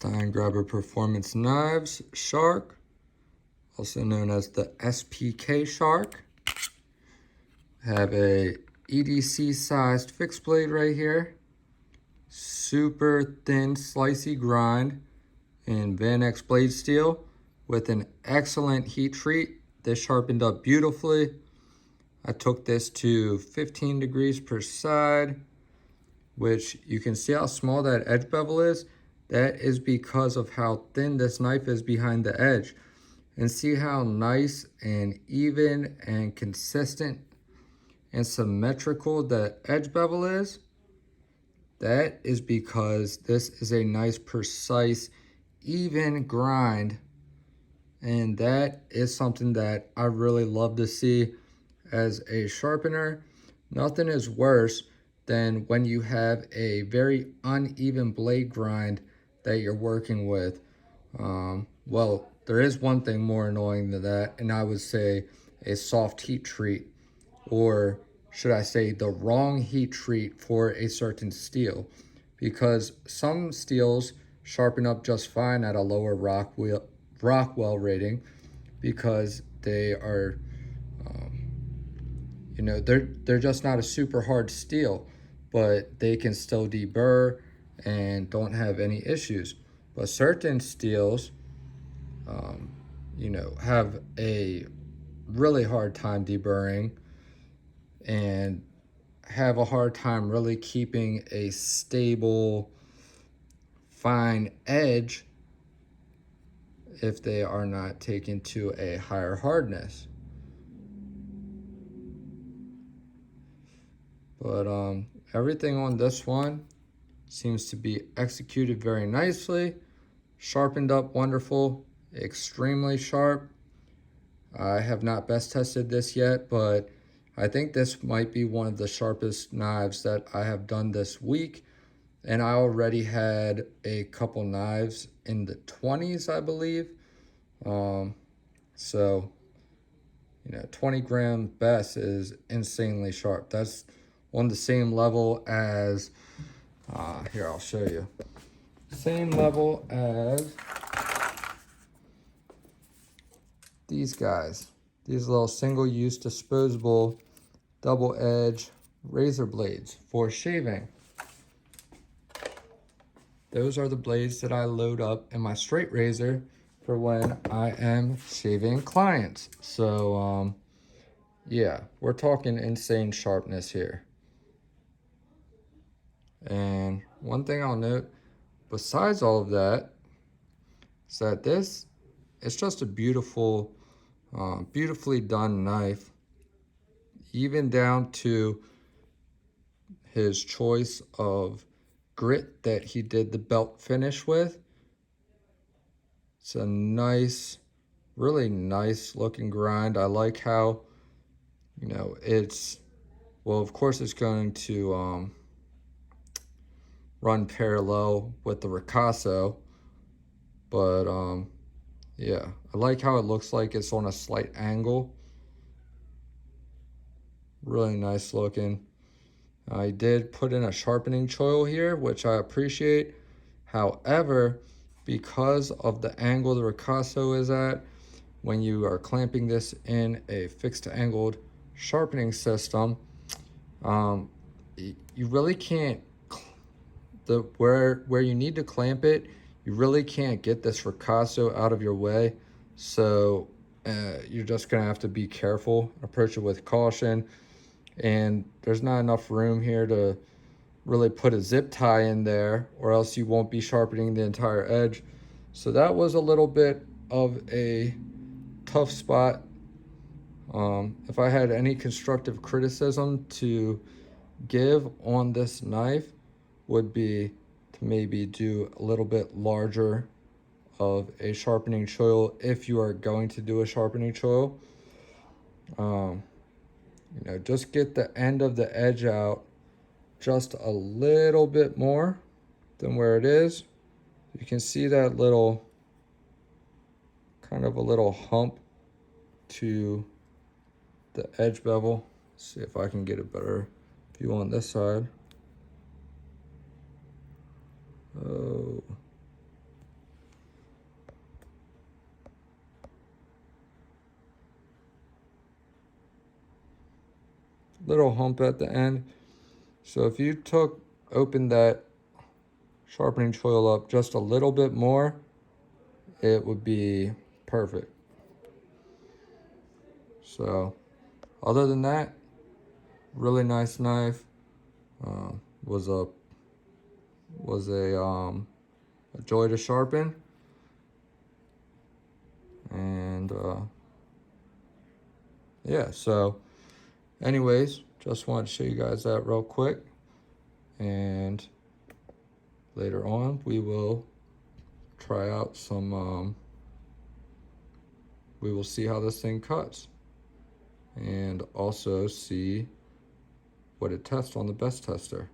Steingraber Performance Knives Shark, also known as the SPK Shark. Have a EDC sized fixed blade right here. Super thin slicey grind in Vanax blade steel with an excellent heat treat. This sharpened up beautifully. I took this to 15 degrees per side, which you can see how small that edge bevel is. That is because of how thin this knife is behind the edge. And see how nice and even and consistent and symmetrical the edge bevel is? That is because this is a nice, precise, even grind. And that is something that I really love to see as a sharpener. Nothing is worse than when you have a very uneven blade grind that you're working with. Well, there is one thing more annoying than that, and I would say a soft heat treat, or should I say the wrong heat treat for a certain steel, because some steels sharpen up just fine at a lower Rockwell rating because they are, you know, they're just not a super hard steel, but they can still deburr and don't have any issues. But certain steels, you know, have a really hard time deburring and have a hard time really keeping a stable, fine edge if they are not taken to a higher hardness. But everything on this one seems to be executed very nicely, sharpened up wonderful, extremely sharp. I have not best tested this yet, but I think this might be one of the sharpest knives that I have done this week. And I already had a couple knives in the 20s, I believe. So, you know, 20 gram best is insanely sharp. That's on the same level as, here, I'll show you. Same level as these guys. These little single-use disposable double-edge razor blades for shaving. Those are the blades that I load up in my straight razor for when I am shaving clients. So, yeah, we're talking insane sharpness here. And one thing I'll note, besides all of that, is that this is just a beautiful, beautifully done knife, even down to his choice of grit that he did the belt finish with. It's a nice, really nice looking grind. I like how, you know, it's, well, of course it's going to run parallel with the Ricasso, but yeah, I like how it looks like it's on a slight angle. Really nice looking. I did put in a sharpening choil here, which I appreciate. However, because of the angle the Ricasso is at, when you are clamping this in a fixed angled sharpening system, you really can't, where you need to clamp it, you really can't get this Ricasso out of your way. So you're just gonna have to be careful, approach it with caution. And there's not enough room here to really put a zip tie in there, or else you won't be sharpening the entire edge. So that was a little bit of a tough spot. If I had any constructive criticism to give on this knife, would be to maybe do a little bit larger of a sharpening choil if you are going to do a sharpening choil. You know, just get the end of the edge out just a little bit more than where it is. You can see that little, kind of a little hump to the edge bevel. Let's see if I can get a better view on this side. Oh, little hump at the end. So if you opened that sharpening choil up just a little bit more, it would be perfect. So other than that, really nice knife. Was a joy to sharpen. And yeah, so anyways, just wanted to show you guys that real quick. And later on, we will try out some, we will see how this thing cuts. And also see what it tests on the best tester.